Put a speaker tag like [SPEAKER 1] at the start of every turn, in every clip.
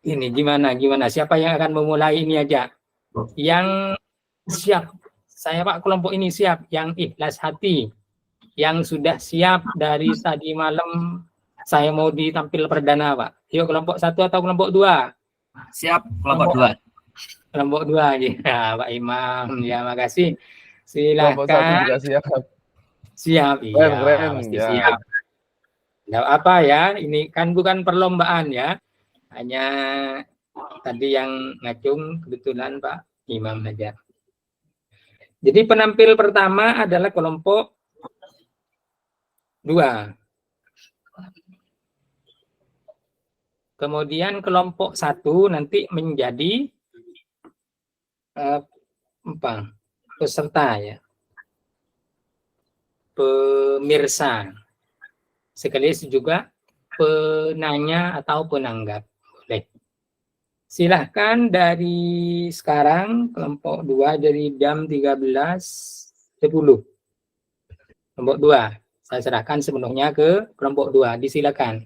[SPEAKER 1] Ini gimana? Siapa yang akan memulai ini aja? Yang siap. Saya Pak kelompok ini siap. Yang ikhlas hati. Yang sudah siap dari tadi malam saya mau ditampil perdana Pak. Yuk kelompok 1 atau kelompok 2?
[SPEAKER 2] Siap, kelompok 2.
[SPEAKER 1] Kelompok 2 ya Pak Imam. Ya makasih.
[SPEAKER 3] Kelompok 1
[SPEAKER 1] Silakan.
[SPEAKER 3] juga siap.
[SPEAKER 1] Siap,
[SPEAKER 3] Keren,
[SPEAKER 1] iya
[SPEAKER 3] keren,
[SPEAKER 1] pasti
[SPEAKER 3] ya.
[SPEAKER 1] siap. Nggak apa ya, ini kan bukan perlombaan ya. Hanya tadi yang ngacung kebetulan Pak Imam aja. Jadi penampil pertama adalah kelompok 2. Kemudian kelompok 1 nanti menjadi peserta ya. Pemirsa. Sekaligus juga penanya atau penanggap. Boleh. Silahkan dari sekarang kelompok 2 dari jam 13.10. Kelompok 2. Saya serahkan sepenuhnya ke kelompok 2. Disilakan.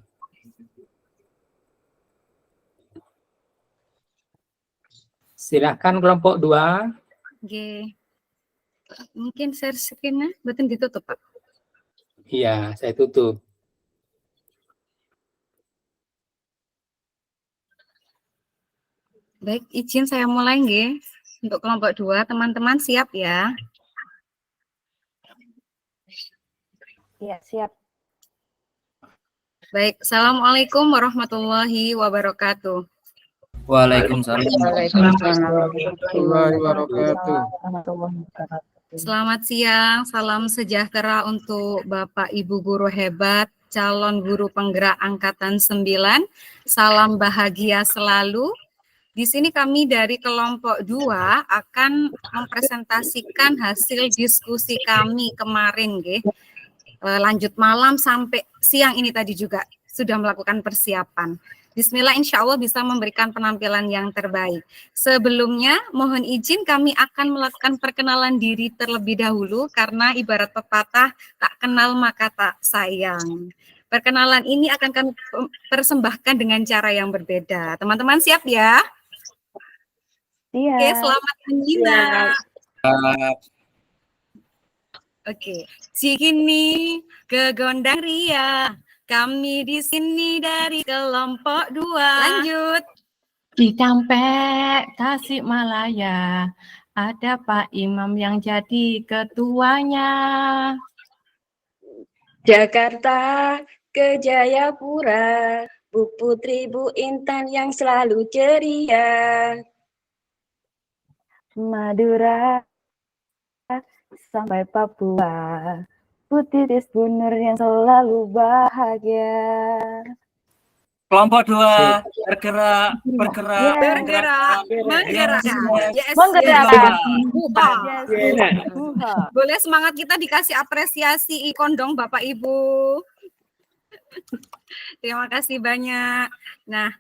[SPEAKER 1] Silahkan kelompok 2.
[SPEAKER 4] Oke. Mungkin share screen-nya betul ditutup, Pak.
[SPEAKER 1] Iya, saya tutup.
[SPEAKER 4] Baik, izin saya mulai nggih. Untuk kelompok 2, teman-teman siap ya?
[SPEAKER 5] Iya, siap.
[SPEAKER 4] Baik, Assalamualaikum warahmatullahi wabarakatuh.
[SPEAKER 2] Waalaikumsalam.
[SPEAKER 3] Warahmatullahi wabarakatuh.
[SPEAKER 4] Selamat siang, salam sejahtera untuk Bapak Ibu guru hebat, calon guru penggerak angkatan 9. Salam bahagia selalu. Di sini kami dari kelompok 2 akan mempresentasikan hasil diskusi kami kemarin, nggih. Lanjut malam sampai siang ini tadi juga sudah melakukan persiapan. Bismillah, insya Allah bisa memberikan penampilan yang terbaik. Sebelumnya, mohon izin kami akan melakukan perkenalan diri terlebih dahulu karena ibarat pepatah, tak kenal maka tak sayang. Perkenalan ini akan kami persembahkan dengan cara yang berbeda. Teman-teman siap ya?
[SPEAKER 5] Siap.
[SPEAKER 4] Oke, selamat menyimak. Oke, Cikini ke Gondang Ria. Kami di sini dari kelompok 2. Lanjut.
[SPEAKER 6] Di Cikampek, Tasikmalaya, ada Pak Imam yang jadi ketuanya.
[SPEAKER 7] Jakarta ke Jayapura, Bu Putri, Bu Intan yang selalu ceria.
[SPEAKER 5] Madura sampai Papua, Putiris Bu Nur yang selalu bahagia.
[SPEAKER 2] Kelompok 2 bergerak.
[SPEAKER 4] Boleh semangat kita dikasih apresiasi ikon dong Bapak Ibu. Terima kasih banyak. Nah,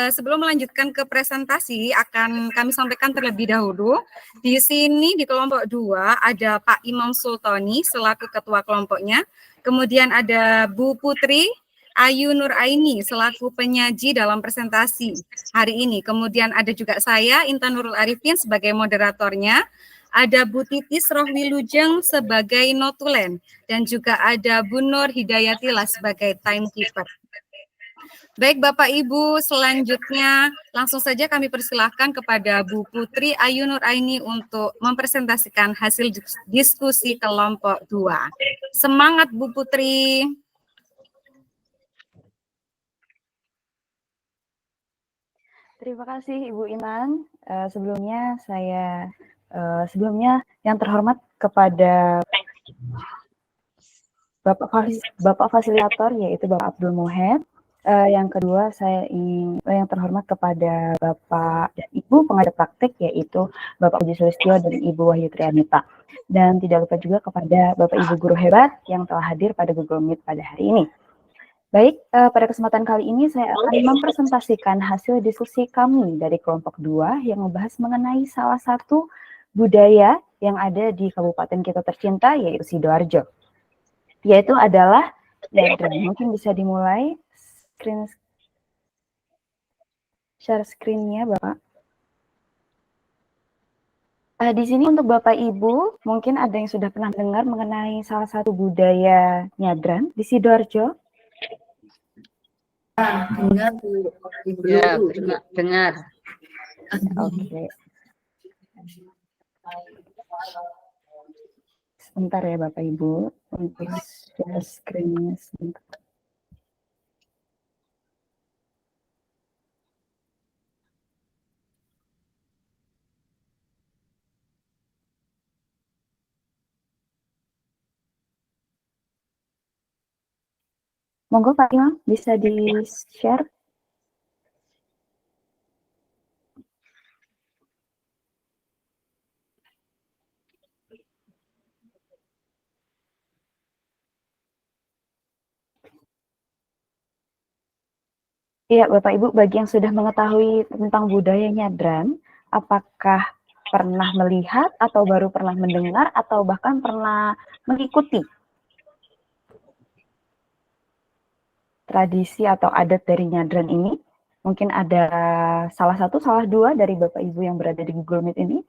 [SPEAKER 4] sebelum melanjutkan ke presentasi akan kami sampaikan terlebih dahulu. Di sini di kelompok 2 ada Pak Imam Sultoni selaku ketua kelompoknya. Kemudian ada Bu Putri Ayu Nur Aini selaku penyaji dalam presentasi hari ini. Kemudian ada juga saya Intan Nurul Arifin sebagai moderatornya. Ada Bu Titis Rohwilujeng sebagai notulen dan juga ada Bu Nur Hidayatila sebagai timekeeper. Baik Bapak Ibu, selanjutnya langsung saja kami persilahkan kepada Bu Putri Ayu Nur Aini untuk mempresentasikan hasil diskusi kelompok 2. Semangat Bu Putri.
[SPEAKER 5] Terima kasih Ibu Intan. Sebelumnya yang terhormat kepada Bapak Fasilitator yaitu Bapak Abdul Mohed. Yang kedua yang terhormat kepada Bapak dan Ibu pengadap praktek yaitu Bapak Puji Sulistyo dan Ibu Wahyu Trianita. Dan tidak lupa juga kepada Bapak Ibu guru hebat yang telah hadir pada Google Meet pada hari ini. Baik, pada kesempatan kali ini saya akan mempresentasikan hasil diskusi kami dari kelompok 2 yang membahas mengenai salah satu budaya yang ada di kabupaten kita tercinta yaitu Sidoarjo. Yaitu adalah, mungkin bisa dimulai screen. share screen-nya, Bapak. Di sini untuk Bapak Ibu, mungkin ada yang sudah pernah dengar mengenai salah satu budaya nyadran di Sidoarjo.
[SPEAKER 8] Dengar Bu.
[SPEAKER 7] Ya, dengar.
[SPEAKER 5] Oke. Sebentar ya Bapak Ibu, untuk share screen-nya sebentar. Monggo Pak Imam, bisa di-share. Iya, Bapak Ibu, bagi yang sudah mengetahui tentang budaya nyadran, apakah pernah melihat atau baru pernah mendengar atau bahkan pernah mengikuti tradisi atau adat dari nyadran ini? Mungkin ada salah satu, salah dua dari Bapak Ibu yang berada di Google Meet ini.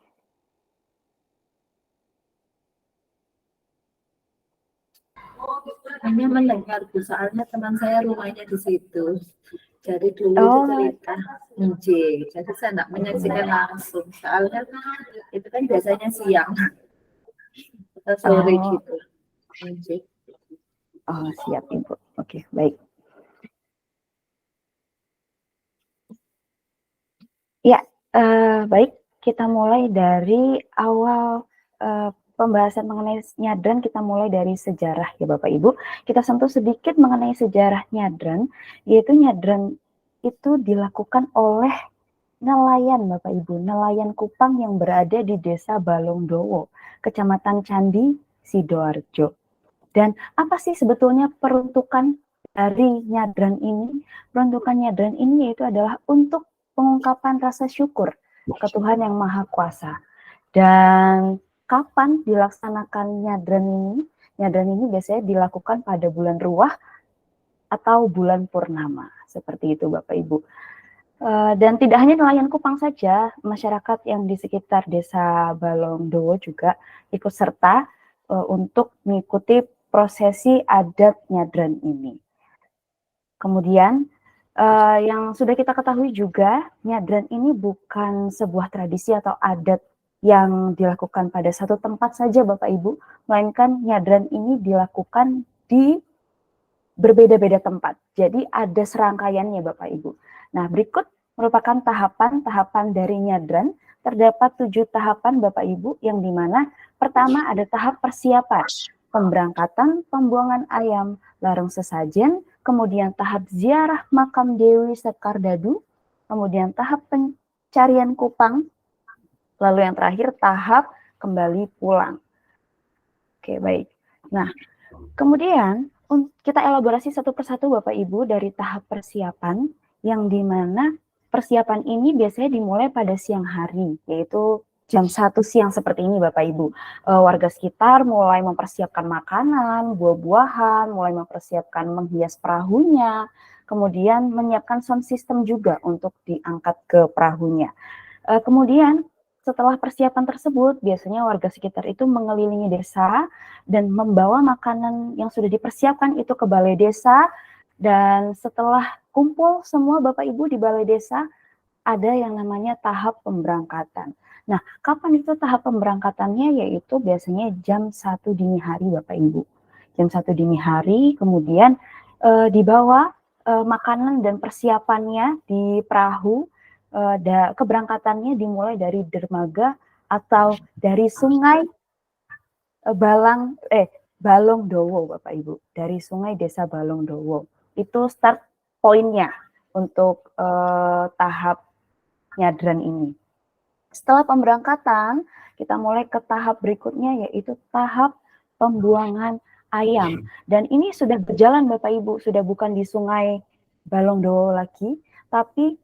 [SPEAKER 8] Hanya mendengar Bu, soalnya teman saya rumahnya di situ. Jadi dulu itu
[SPEAKER 5] Oh,
[SPEAKER 8] cerita NJ, jadi saya tidak menyaksikan langsung. Soalnya itu kan biasanya siang atau sore
[SPEAKER 5] oh,
[SPEAKER 8] gitu. NJ.
[SPEAKER 5] oh, siap Ibu. Oke, baik. Ya, baik. Kita mulai dari awal pembahasan mengenai nyadran, kita mulai dari sejarah ya Bapak Ibu. Kita sentuh sedikit mengenai sejarah nyadran, yaitu nyadran itu dilakukan oleh nelayan Bapak Ibu, nelayan Kupang yang berada di Desa Balongdowo, Kecamatan Candi, Sidoarjo. Dan apa sih sebetulnya peruntukan dari nyadran ini? Peruntukan nyadran ini yaitu adalah untuk pengungkapan rasa syukur ke Tuhan Yang Maha Kuasa. Dan kapan dilaksanakan nyadran ini? Nyadran ini biasanya dilakukan pada bulan Ruah atau bulan Purnama. Seperti itu Bapak Ibu. Dan tidak hanya nelayan Kupang saja, masyarakat yang di sekitar Desa Balongdowo juga ikut serta untuk mengikuti prosesi adat nyadran ini. Kemudian yang sudah kita ketahui juga, nyadran ini bukan sebuah tradisi atau adat yang dilakukan pada satu tempat saja Bapak Ibu, melainkan nyadran ini dilakukan di berbeda-beda tempat. Jadi ada serangkaiannya Bapak Ibu. Nah, berikut merupakan tahapan-tahapan dari nyadran. Terdapat 7 tahapan Bapak Ibu, yang dimana pertama ada tahap persiapan, pemberangkatan, pembuangan ayam, larung sesajen, kemudian tahap ziarah makam Dewi Sekardadu, kemudian tahap pencarian kupang, lalu yang terakhir tahap kembali pulang. Oke, baik. Nah, kemudian kita elaborasi satu persatu Bapak Ibu dari tahap persiapan, yang dimana persiapan ini biasanya dimulai pada siang hari, yaitu jam 1 siang seperti ini Bapak Ibu. Warga sekitar mulai mempersiapkan makanan, buah-buahan, mulai mempersiapkan menghias perahunya, kemudian menyiapkan sound system juga untuk diangkat ke perahunya. Kemudian setelah persiapan tersebut, biasanya warga sekitar itu mengelilingi desa dan membawa makanan yang sudah dipersiapkan itu ke balai desa. Dan setelah kumpul semua Bapak Ibu di balai desa, ada yang namanya tahap pemberangkatan. Nah, kapan itu tahap pemberangkatannya? Yaitu biasanya jam 1 dini hari Bapak Ibu. Jam 1 dini hari, kemudian dibawa makanan dan persiapannya di perahu. Keberangkatannya dimulai dari dermaga atau dari sungai Balongdowo Bapak Ibu, dari sungai Desa Balongdowo. Itu start poinnya untuk tahap nyadran ini. Setelah pemberangkatan, kita mulai ke tahap berikutnya, yaitu tahap pembuangan ayam. Dan ini sudah berjalan Bapak Ibu, sudah bukan di sungai Balongdowo lagi, tapi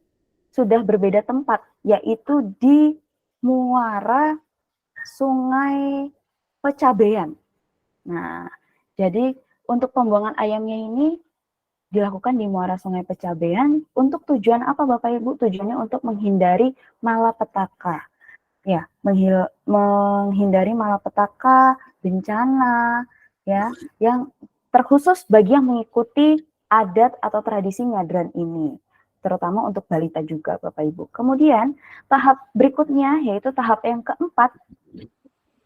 [SPEAKER 5] sudah berbeda tempat, yaitu di muara Sungai Pecabean. Nah, jadi untuk pembuangan ayamnya ini dilakukan di muara Sungai Pecabean untuk tujuan apa Bapak Ibu? Tujuannya untuk menghindari malapetaka. Ya, menghindari malapetaka, bencana, ya, yang terkhusus bagi yang mengikuti adat atau tradisi nyadran ini, terutama untuk balita juga Bapak Ibu. Kemudian tahap berikutnya yaitu tahap yang keempat,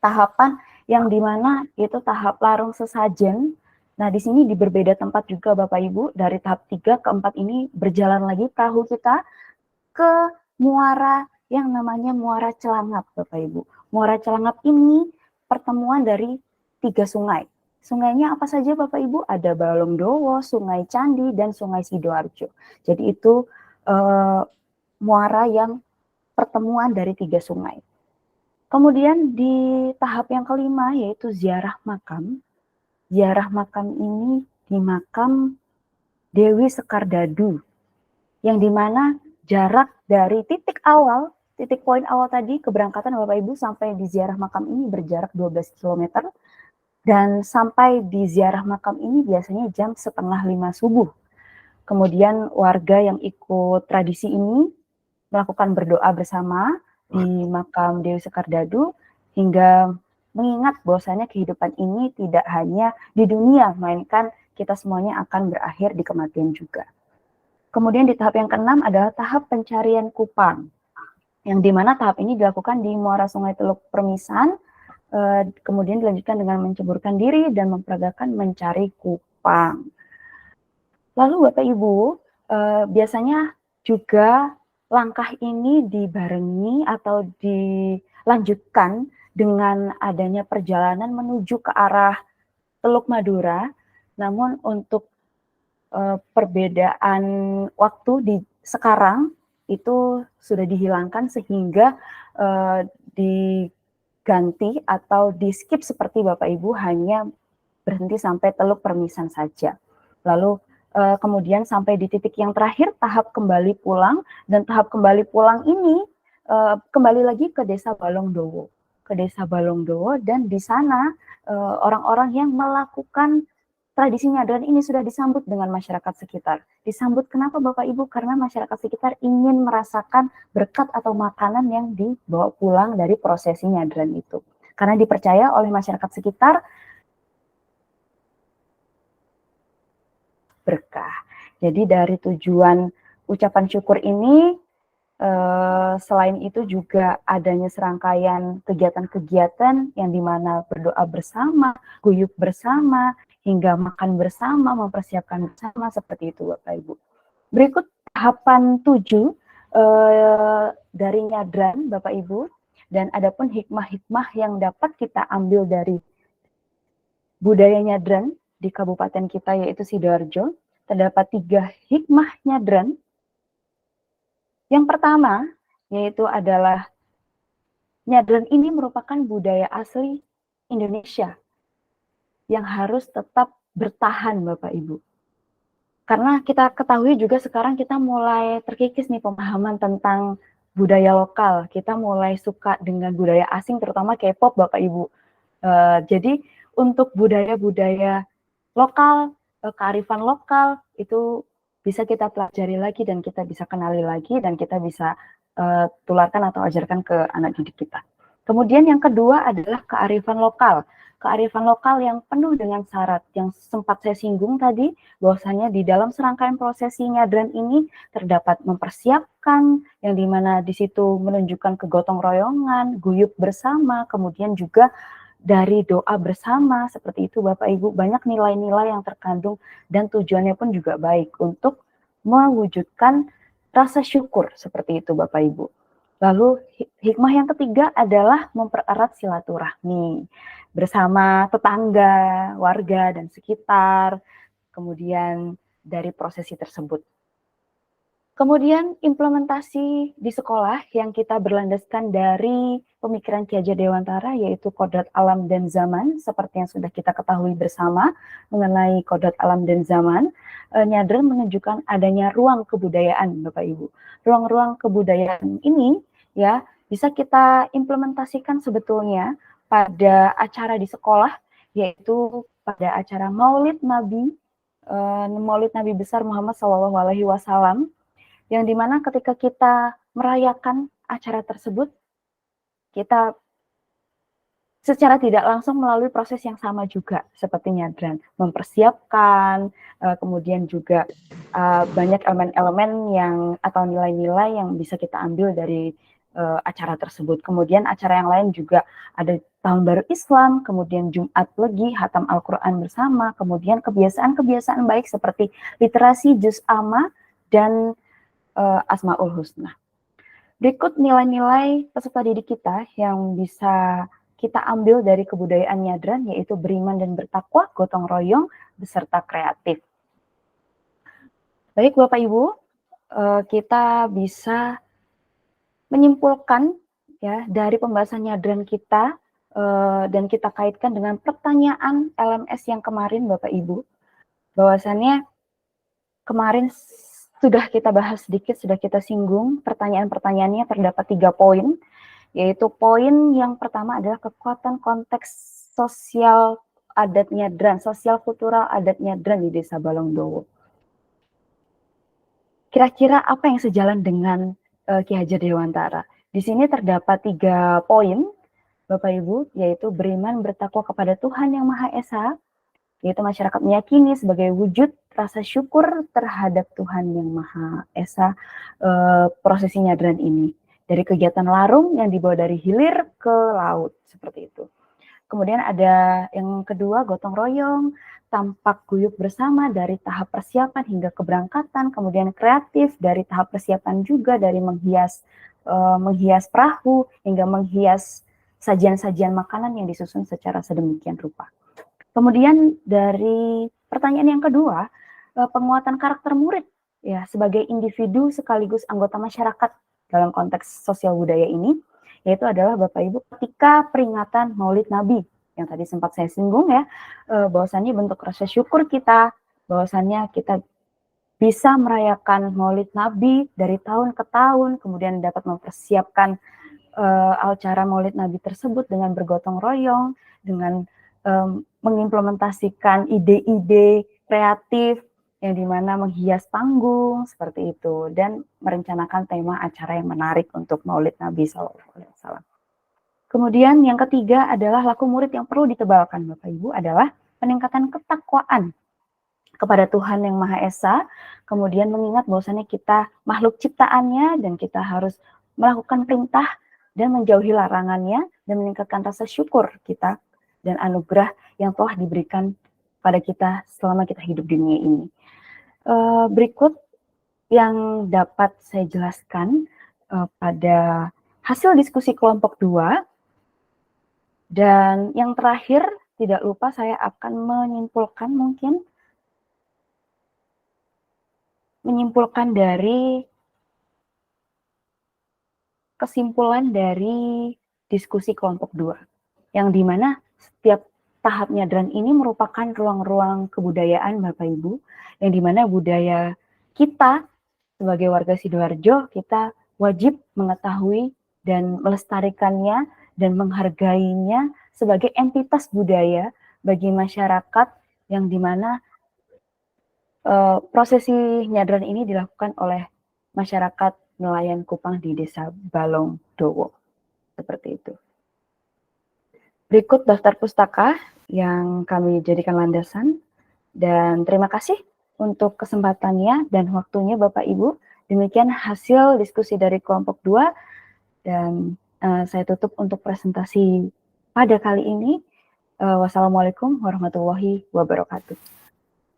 [SPEAKER 5] tahapan yang dimana itu tahap larung sesajen. Nah, di sini di berbeda tempat juga Bapak Ibu, dari tahap 3 ke 4 ini berjalan lagi perahu kita ke muara yang namanya Muara Celangap Bapak Ibu. Muara Celangap ini pertemuan dari 3 sungai. Sungainya apa saja Bapak Ibu? Ada Balongdowo, Sungai Candi, dan Sungai Sidoarjo. Jadi itu muara yang pertemuan dari 3 sungai. Kemudian di tahap yang kelima yaitu ziarah makam. Ziarah makam ini di makam Dewi Sekardadu, yang dimana jarak dari titik poin awal tadi keberangkatan Bapak Ibu sampai di ziarah makam ini berjarak 12 km, dan sampai di ziarah makam ini biasanya jam 4:30 subuh. Kemudian warga yang ikut tradisi ini melakukan berdoa bersama di makam Dewi Sekardadu hingga mengingat bahwasanya kehidupan ini tidak hanya di dunia, melainkan kita semuanya akan berakhir di kematian juga. Kemudian di tahap yang keenam adalah tahap pencarian kupang, yang dimana tahap ini dilakukan di muara Sungai Teluk Permisan, kemudian dilanjutkan dengan menceburkan diri dan memperagakan mencari kupang. Lalu Bapak Ibu, biasanya juga langkah ini dibarengi atau dilanjutkan dengan adanya perjalanan menuju ke arah Teluk Madura, namun untuk perbedaan waktu di sekarang itu sudah dihilangkan sehingga diganti atau di skip seperti Bapak Ibu hanya berhenti sampai Teluk Permisan saja. Lalu kemudian sampai di titik yang terakhir tahap kembali pulang, dan tahap kembali pulang ini kembali lagi ke Desa Balongdowo. Dan di sana orang-orang yang melakukan tradisi nyadran ini sudah disambut dengan masyarakat sekitar. Disambut kenapa Bapak Ibu? Karena masyarakat sekitar ingin merasakan berkat atau makanan yang dibawa pulang dari prosesi nyadran itu. Karena dipercaya oleh masyarakat sekitar berkah. Jadi dari tujuan ucapan syukur ini, selain itu juga adanya serangkaian kegiatan-kegiatan yang dimana berdoa bersama, guyup bersama, hingga makan bersama, mempersiapkan bersama, seperti itu Bapak Ibu. Berikut tahapan 7 dari nyadran Bapak Ibu, dan adapun hikmah-hikmah yang dapat kita ambil dari budaya nyadran di kabupaten kita yaitu Sidoarjo. Terdapat 3 hikmah nyadran. Yang pertama, yaitu adalah nyadran ini merupakan budaya asli Indonesia yang harus tetap bertahan Bapak Ibu. Karena kita ketahui juga sekarang kita mulai terkikis nih pemahaman tentang budaya lokal. Kita mulai suka dengan budaya asing, terutama K-pop Bapak Ibu. Jadi untuk budaya-budaya lokal, kearifan lokal itu bisa kita pelajari lagi dan kita bisa kenali lagi dan kita bisa tularkan atau ajarkan ke anak didik kita. Kemudian yang kedua adalah kearifan lokal. Kearifan lokal yang penuh dengan syarat yang sempat saya singgung tadi, bahwasanya di dalam serangkaian prosesi nyadran ini terdapat mempersiapkan, yang dimana di situ menunjukkan kegotong royongan, guyup bersama, kemudian juga dari doa bersama, seperti itu Bapak Ibu. Banyak nilai-nilai yang terkandung dan tujuannya pun juga baik untuk mewujudkan rasa syukur, seperti itu Bapak Ibu. Lalu hikmah yang ketiga adalah mempererat silaturahmi bersama tetangga, warga, dan sekitar, kemudian dari prosesi tersebut. Kemudian implementasi di sekolah yang kita berlandaskan dari pemikiran Ki Hajar Dewantara, yaitu Kodrat Alam dan Zaman, seperti yang sudah kita ketahui bersama mengenai Kodrat Alam dan Zaman. Nyadran menunjukkan adanya ruang kebudayaan Bapak Ibu. Ruang-ruang kebudayaan ini ya bisa kita implementasikan sebetulnya pada acara di sekolah, yaitu pada acara Maulid Nabi Maulid Nabi besar Muhammad SAW, yang dimana ketika kita merayakan acara tersebut, kita secara tidak langsung melalui proses yang sama juga seperti nyadran, mempersiapkan, kemudian juga banyak elemen-elemen yang atau nilai-nilai yang bisa kita ambil dari acara tersebut. Kemudian acara yang lain juga ada Tahun Baru Islam, kemudian Jumat Legi, Hatam Al-Quran bersama, kemudian kebiasaan-kebiasaan baik seperti literasi, juz amma, dan Asmaul Husna. Berikut nilai-nilai peserta didik kita yang bisa kita ambil dari kebudayaan nyadran, yaitu beriman dan bertakwa, gotong royong, beserta kreatif. Baik Bapak Ibu, kita bisa menyimpulkan ya dari pembahasan nyadran kita dan kita kaitkan dengan pertanyaan LMS yang kemarin Bapak Ibu, bahwasannya kemarin sudah kita bahas sedikit, sudah kita singgung, pertanyaan-pertanyaannya terdapat 3 poin, yaitu poin yang pertama adalah kekuatan konteks sosial adat nyadran, sosial kultural adat nyadran di Desa Balongdowo. Kira-kira apa yang sejalan dengan Ki Hajar Dewantara? Di sini terdapat 3 poin, Bapak Ibu, yaitu beriman bertakwa kepada Tuhan Yang Maha Esa, yaitu masyarakat meyakini sebagai wujud rasa syukur terhadap Tuhan Yang Maha Esa prosesi nyadran ini. Dari kegiatan larung yang dibawa dari hilir ke laut, seperti itu. Kemudian ada yang kedua, gotong royong, tampak guyup bersama dari tahap persiapan hingga keberangkatan, kemudian kreatif dari tahap persiapan juga dari menghias perahu hingga menghias sajian-sajian makanan yang disusun secara sedemikian rupa. Kemudian dari pertanyaan yang kedua, penguatan karakter murid ya sebagai individu sekaligus anggota masyarakat dalam konteks sosial budaya ini, yaitu adalah Bapak Ibu ketika peringatan Maulid Nabi yang tadi sempat saya singgung ya, bahwasannya bentuk rasa syukur kita, bahwasannya kita bisa merayakan Maulid Nabi dari tahun ke tahun, kemudian dapat mempersiapkan acara Maulid Nabi tersebut dengan bergotong royong, dengan mengimplementasikan ide-ide kreatif yang dimana menghias panggung seperti itu dan merencanakan tema acara yang menarik untuk Maulid Nabi SAW. Kemudian yang ketiga adalah laku murid yang perlu ditebalkan Bapak Ibu adalah peningkatan ketakwaan kepada Tuhan Yang Maha Esa, kemudian mengingat bahwasannya kita makhluk ciptaannya dan kita harus melakukan perintah dan menjauhi larangannya dan meningkatkan rasa syukur kita dan anugerah yang telah diberikan pada kita selama kita hidup di dunia ini. Berikut yang dapat saya jelaskan pada hasil diskusi kelompok 2. Dan yang terakhir, tidak lupa saya akan menyimpulkan dari kesimpulan dari diskusi kelompok 2. Yang dimana setiap tahap nyadran ini merupakan ruang-ruang kebudayaan Bapak Ibu, yang dimana budaya kita sebagai warga Sidoarjo, kita wajib mengetahui dan melestarikannya dan menghargainya sebagai entitas budaya bagi masyarakat yang dimana prosesi nyadran ini dilakukan oleh masyarakat nelayan Kupang di Desa Balongdowo. Seperti itu. Berikut daftar pustaka yang kami jadikan landasan, dan terima kasih untuk kesempatannya dan waktunya Bapak Ibu. Demikian hasil diskusi dari kelompok 2 dan saya tutup untuk presentasi pada kali ini. Wassalamualaikum warahmatullahi wabarakatuh.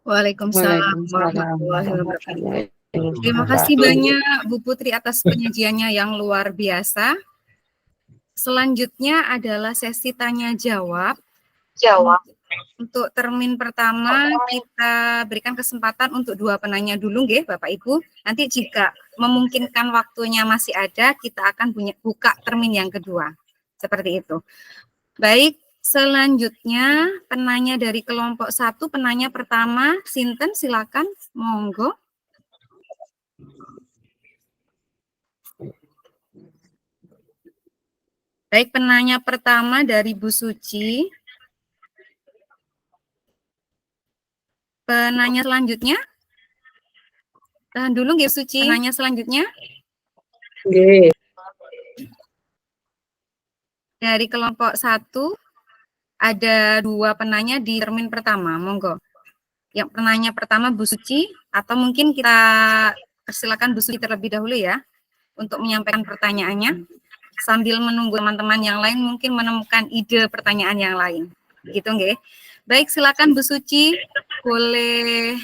[SPEAKER 4] Waalaikumsalam warahmatullahi wabarakatuh. Terima kasih banyak Bu Putri atas penyajiannya yang luar biasa. Selanjutnya adalah sesi tanya jawab. Untuk termin pertama kita berikan kesempatan untuk 2 penanya dulu nggih Bapak Ibu. Nanti jika memungkinkan waktunya masih ada, kita akan buka termin yang kedua. Seperti itu. Baik, selanjutnya penanya dari kelompok 1, penanya pertama, Sinten silakan, monggo. Baik, penanya pertama dari Bu Suci. Penanya selanjutnya. Tahan dulu nggih Suci. Penanya selanjutnya
[SPEAKER 7] Nggih.
[SPEAKER 4] dari kelompok 1 ada 2 penanya di termin pertama. Monggo. Yang penanya pertama Bu Suci, atau mungkin kita persilakan Bu Suci terlebih dahulu ya untuk menyampaikan pertanyaannya sambil menunggu teman-teman yang lain mungkin menemukan ide pertanyaan yang lain. Gitu nggih. Baik, silakan Bu Suci, boleh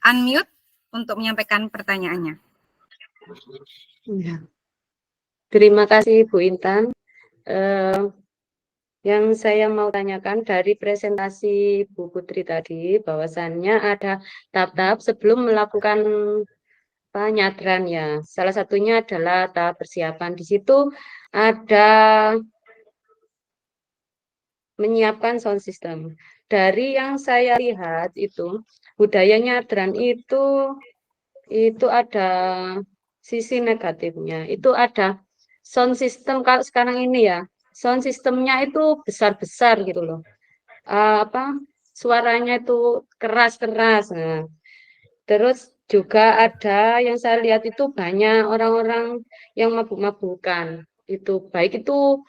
[SPEAKER 4] unmute untuk menyampaikan pertanyaannya.
[SPEAKER 7] Terima kasih Bu Intan. Yang saya mau tanyakan dari presentasi Bu Putri tadi, bahwasannya ada tahap-tahap sebelum melakukan penyadaran ya. Salah satunya adalah tahap persiapan. Di situ ada menyiapkan sound system. Dari yang saya lihat itu budaya nyadran itu ada sisi negatifnya. Itu ada sound system kalau sekarang ini ya. Sound systemnya itu besar-besar gitu loh. Suaranya itu keras-keras. Nah, terus juga ada yang saya lihat itu banyak orang-orang yang mabuk-mabukan. Itu baik itu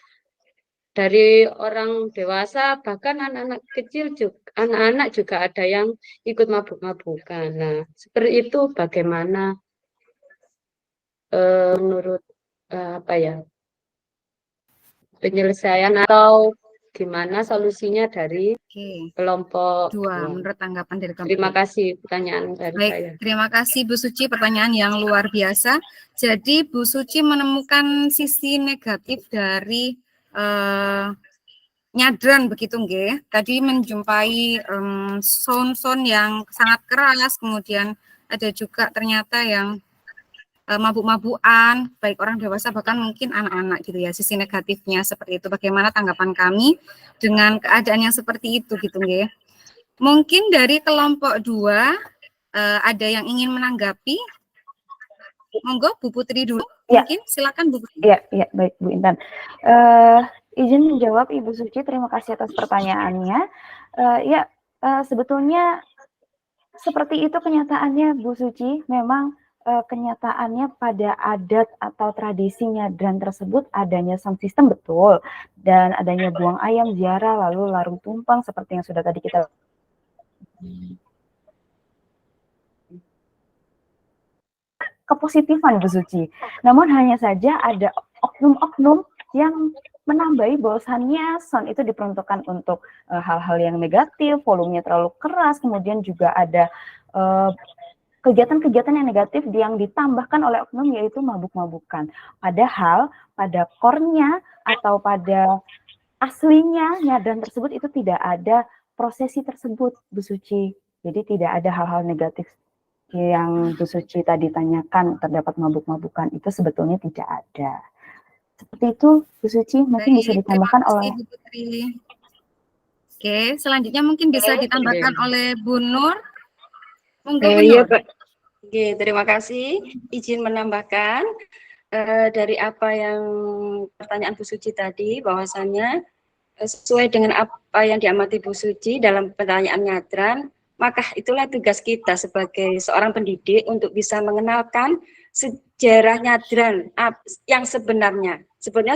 [SPEAKER 7] dari orang dewasa bahkan anak-anak kecil juga, anak-anak juga ada yang ikut mabuk-mabukan. Nah, seperti itu bagaimana menurut penyelesaian atau gimana solusinya dari kelompok
[SPEAKER 4] 2 menurut tanggapan dari kelompok.
[SPEAKER 7] Terima kasih pertanyaan dari
[SPEAKER 4] Baik,
[SPEAKER 7] saya.
[SPEAKER 4] terima kasih Bu Suci, pertanyaan yang luar biasa. Jadi Bu Suci menemukan sisi negatif dari nyadran begitu nggih. Tadi menjumpai sound-sound yang sangat keras, kemudian ada juga ternyata yang mabuk-mabukan, baik orang dewasa bahkan mungkin anak-anak gitu ya, sisi negatifnya seperti itu. Bagaimana tanggapan kami dengan keadaan yang seperti itu gitu nggih. Mungkin dari kelompok 2 ada yang ingin menanggapi. Monggo Bu Putri dulu.
[SPEAKER 5] Ya.
[SPEAKER 4] Mungkin silakan Bu Putri.
[SPEAKER 5] Ya, baik Bu Intan. Izin menjawab Ibu Suci, terima kasih atas pertanyaannya. Sebetulnya seperti itu kenyataannya Bu Suci, memang kenyataannya pada adat atau tradisi nyadran tersebut adanya sound system betul, dan adanya buang ayam, ziarah, lalu larung tumpang seperti yang sudah tadi kita kepositifan Bu Suci. Namun hanya saja ada oknum-oknum yang menambahi bahwasannya sound itu diperuntukkan untuk hal-hal yang negatif, volumenya terlalu keras, kemudian juga ada kegiatan-kegiatan yang negatif yang ditambahkan oleh oknum yaitu mabuk-mabukan. Padahal pada core-nya atau pada aslinya nyadran tersebut itu tidak ada prosesi tersebut Bu Suci. Jadi tidak ada hal-hal negatif yang Bu Suci tadi tanyakan terdapat mabuk-mabukan, itu sebetulnya tidak ada. Seperti itu Bu Suci, mungkin bisa ditambahkan oleh
[SPEAKER 4] Bu Putri. Oke, selanjutnya mungkin bisa ditambahkan oleh Bu Nur. Monggo Bu Nur.
[SPEAKER 9] Iya, Pak. Oke, terima kasih. Izin menambahkan dari apa yang pertanyaan Bu Suci tadi, bahwasannya sesuai dengan apa yang diamati Bu Suci dalam pertanyaan nyadran, maka itulah tugas kita sebagai seorang pendidik untuk bisa mengenalkan sejarah nyadran yang sebenarnya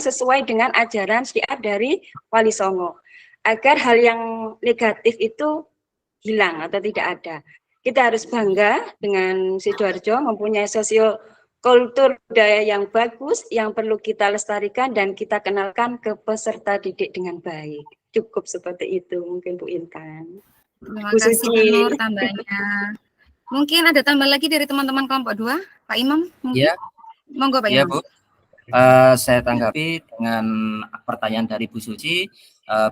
[SPEAKER 9] sesuai dengan ajaran Syiah dari Wali Songo, agar hal yang negatif itu hilang atau tidak ada. Kita harus bangga dengan Sidoarjo mempunyai sosiokultur budaya yang bagus yang perlu kita lestarikan dan kita kenalkan ke peserta didik dengan baik. Cukup seperti itu mungkin Bu Intan.
[SPEAKER 4] Terima kasih Bu Nur tambahnya. Mungkin ada tambah lagi dari teman-teman kelompok 2, Pak Imam?
[SPEAKER 2] Iya.
[SPEAKER 4] Monggo Pak
[SPEAKER 2] Iya,
[SPEAKER 4] Imam.
[SPEAKER 2] Bu. Saya tanggapi dengan pertanyaan dari Bu Suci.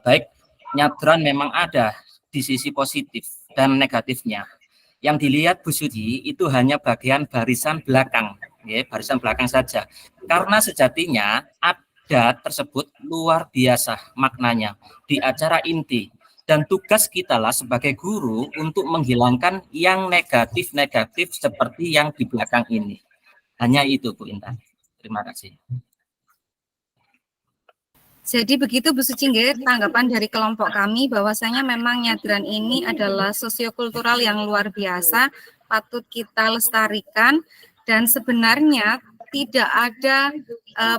[SPEAKER 2] Baik, nyadran memang ada di sisi positif dan negatifnya. Yang dilihat Bu Suci itu hanya bagian barisan belakang, ya, barisan belakang saja. Karena sejatinya adat tersebut luar biasa maknanya di acara inti. Dan tugas kita lah sebagai guru untuk menghilangkan yang negatif-negatif seperti yang di belakang ini. Hanya itu Bu Intan. Terima kasih.
[SPEAKER 4] Jadi begitu Bu Suci nggih, tanggapan dari kelompok kami bahwasanya memang nyadran ini adalah sosiokultural yang luar biasa, patut kita lestarikan, dan sebenarnya tidak ada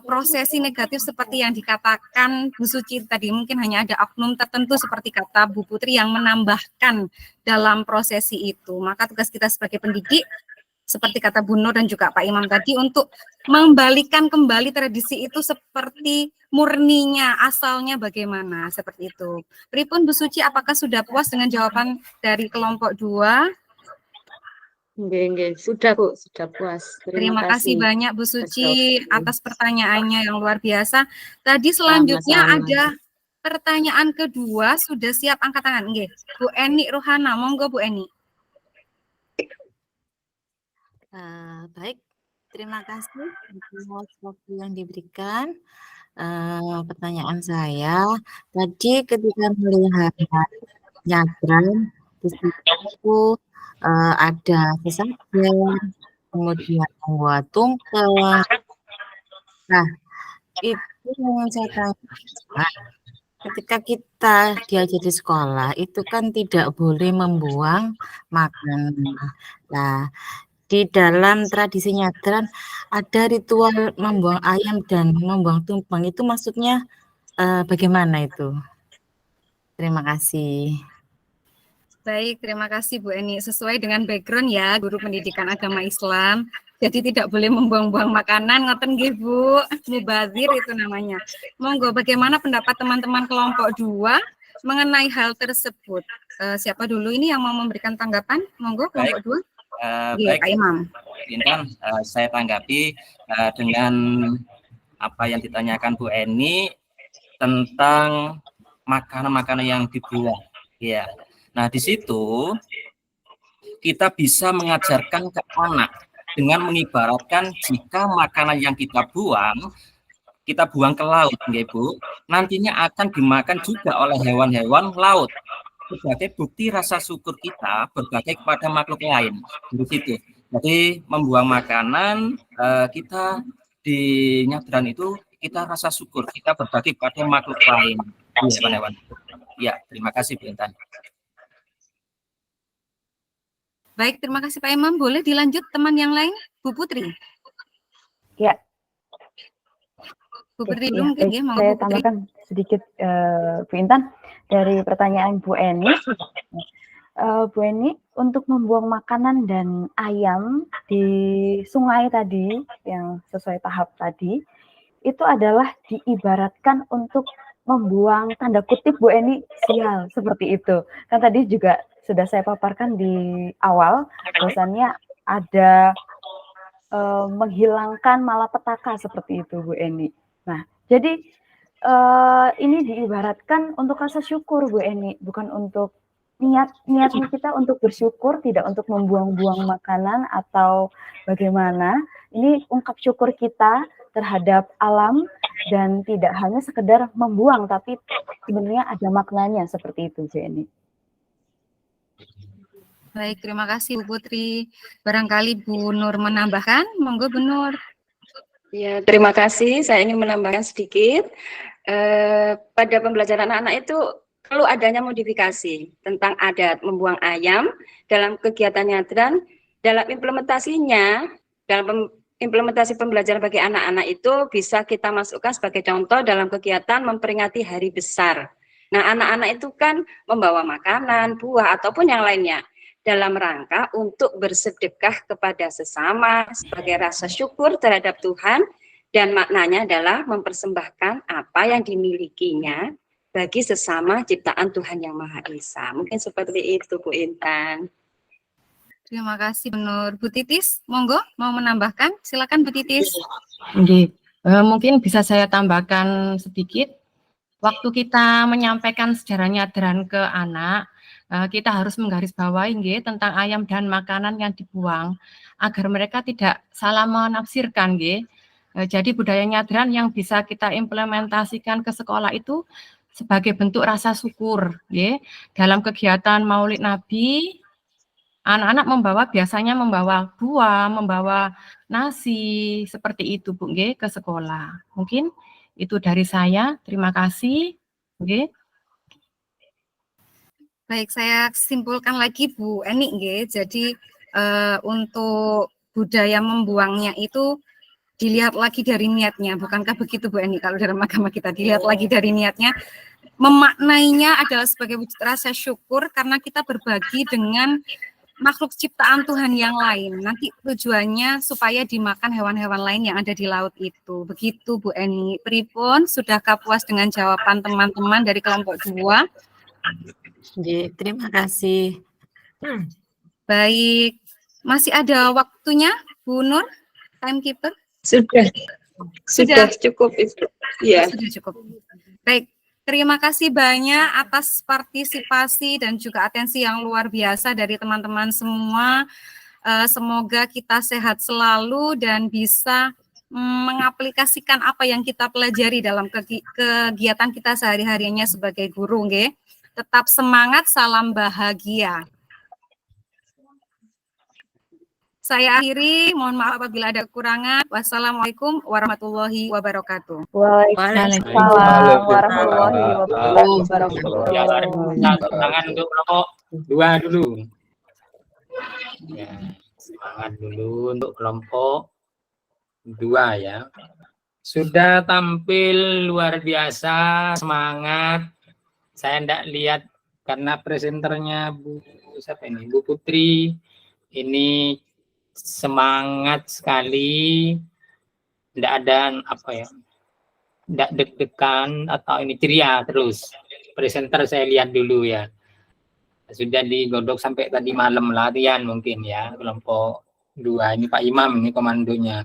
[SPEAKER 4] prosesi negatif seperti yang dikatakan Bu Suci tadi. Mungkin hanya ada oknum tertentu seperti kata Bu Putri yang menambahkan dalam prosesi itu. Maka tugas kita sebagai pendidik, seperti kata Bu Nur dan juga Pak Imam tadi, untuk membalikan kembali tradisi itu seperti murninya, asalnya bagaimana, seperti itu. Pripun Bu Suci, apakah sudah puas dengan jawaban dari kelompok 2?
[SPEAKER 7] Nggih, sudah Bu, sudah puas.
[SPEAKER 4] Terima kasih banyak Bu Suci atas pertanyaannya yang luar biasa. Tadi selanjutnya
[SPEAKER 7] Sama-sama.
[SPEAKER 4] ada pertanyaan kedua, sudah siap angkat tangan? Nggih, Bu Eni Rohana, monggo Bu Eni.
[SPEAKER 10] Baik, terima kasih atas waktu yang diberikan. Pertanyaan saya, tadi ketika melihat nyadran, di situ ada sesajen, kemudian membuat tumpeng. Nah, itu yang saya tanyakan. Ketika kita diajar di sekolah, itu kan tidak boleh membuang makanan. Nah, di dalam tradisi nyadran ada ritual membuang ayam dan membuang tumpeng, itu maksudnya bagaimana itu? Terima kasih.
[SPEAKER 4] Baik, terima kasih Bu Eni. Sesuai dengan background ya, guru pendidikan agama Islam. Jadi tidak boleh membuang-buang makanan, ngoten nggih Bu, mubazir itu namanya. Monggo, bagaimana pendapat teman-teman kelompok 2 mengenai hal tersebut? Siapa dulu ini yang mau memberikan tanggapan? Monggo, kelompok 2.
[SPEAKER 2] Baik,
[SPEAKER 4] Pak Imam.
[SPEAKER 2] Intan, saya tanggapi dengan apa yang ditanyakan Bu Eni tentang makanan-makanan yang dibuang. Ya, nah di situ kita bisa mengajarkan ke anak dengan mengibaratkan jika makanan yang kita buang ke laut, nggih Bu, nantinya akan dimakan juga oleh hewan-hewan laut. Sebagai bukti rasa syukur kita berbagi kepada makhluk lain. Di situ. Jadi membuang makanan kita di nyadran itu kita rasa syukur, kita berbagi kepada makhluk lain. Hewan-hewan. Ya, terima kasih Bu Intan.
[SPEAKER 4] Baik, terima kasih Pak Imam. Boleh dilanjut teman yang lain, Bu Putri?
[SPEAKER 5] Ya.
[SPEAKER 4] Bu Putri
[SPEAKER 5] Ya,
[SPEAKER 4] dulu mungkin ya, mau
[SPEAKER 5] saya
[SPEAKER 4] Bu Putri.
[SPEAKER 5] tambahkan sedikit Bu Intan dari pertanyaan Bu Eni. Bu Eni, untuk membuang makanan dan ayam di sungai tadi, yang sesuai tahap tadi, itu adalah diibaratkan untuk membuang, tanda kutip Bu Eni, sial, seperti itu. Kan tadi juga sudah saya paparkan di awal, bahwasannya ada menghilangkan malapetaka seperti itu Bu Eni. Nah, jadi ini diibaratkan untuk rasa syukur Bu Eni, bukan untuk niatnya kita untuk bersyukur, tidak untuk membuang-buang makanan atau bagaimana. Ini ungkap syukur kita terhadap alam dan tidak hanya sekedar membuang, tapi sebenarnya ada maknanya seperti itu Bu Eni.
[SPEAKER 4] Baik, terima kasih Bu Putri. Barangkali Bu Nur menambahkan, monggo Bu Nur.
[SPEAKER 9] Ya, terima kasih. Saya ingin menambahkan sedikit. Pada pembelajaran anak-anak itu perlu adanya modifikasi tentang adat membuang ayam dalam kegiatan nyadran. Dalam implementasinya, dalam implementasi pembelajaran bagi anak-anak itu bisa kita masukkan sebagai contoh dalam kegiatan memperingati hari besar. Nah, anak-anak itu kan membawa makanan, buah, ataupun yang lainnya dalam rangka untuk bersedekah kepada sesama sebagai rasa syukur terhadap Tuhan, dan maknanya adalah mempersembahkan apa yang dimilikinya bagi sesama ciptaan Tuhan Yang Maha Esa. Mungkin seperti itu Bu Intan.
[SPEAKER 4] Terima kasih Bu Nur. Bu Titis, monggo mau menambahkan? Silakan Bu Titis.
[SPEAKER 6] Mungkin bisa saya tambahkan sedikit. Waktu kita menyampaikan sejarah nyadran ke anak, kita harus menggarisbawahi nggih tentang ayam dan makanan yang dibuang agar mereka tidak salah menafsirkan nggih. Jadi budaya nyadran yang bisa kita implementasikan ke sekolah itu sebagai bentuk rasa syukur nggih. Dalam kegiatan Maulid Nabi, anak-anak biasanya membawa buah, membawa nasi seperti itu Bu nggih ke sekolah. Mungkin Itu dari saya. Terima kasih. Oke.
[SPEAKER 4] Baik, saya simpulkan lagi Bu Eni nggih. Jadi untuk budaya membuangnya itu dilihat lagi dari niatnya. Bukankah begitu Bu Eni kalau dalam agama kita dilihat lagi dari niatnya. Memaknainya adalah sebagai wujud rasa syukur karena kita berbagi dengan makhluk ciptaan Tuhan yang lain. Nanti tujuannya supaya dimakan hewan-hewan lain yang ada di laut itu. Begitu Bu Eni. Pripun, sudahkah puas dengan jawaban teman-teman dari kelompok 2?
[SPEAKER 10] Terima kasih.
[SPEAKER 4] Baik. Masih ada waktunya Bu Nur, timekeeper?
[SPEAKER 7] Sudah cukup itu. Ya.
[SPEAKER 4] Sudah cukup. Baik. Terima kasih banyak atas partisipasi dan juga atensi yang luar biasa dari teman-teman semua. Semoga kita sehat selalu dan bisa mengaplikasikan apa yang kita pelajari dalam kegiatan kita sehari-harinya sebagai guru, nggih. Tetap semangat, salam bahagia. Saya akhiri, mohon maaf apabila ada kekurangan. Wassalamualaikum warahmatullahi wabarakatuh.
[SPEAKER 5] Waalaikumsalam warahmatullahi wabarakatuh.
[SPEAKER 1] Ya, tangan untuk kelompok 2 dulu. Ya, semangat dulu untuk kelompok 2 ya. Sudah tampil luar biasa, semangat. Saya enggak lihat karena presenternya Bu Putri ini semangat sekali, tidak ada apa ya, tidak deg-degan atau ini ceria terus. Presenter saya lihat dulu ya, sudah digodok sampai tadi malam latihan mungkin ya kelompok 2 ini Pak Imam ini komandonya.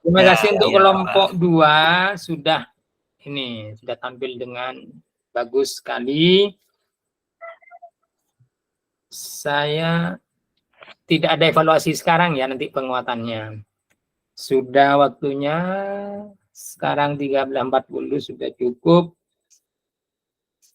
[SPEAKER 1] Terima kasih untuk kelompok 2 sudah tampil dengan bagus sekali. Saya tidak ada evaluasi sekarang ya, nanti penguatannya. Sudah waktunya sekarang 13.40 sudah cukup.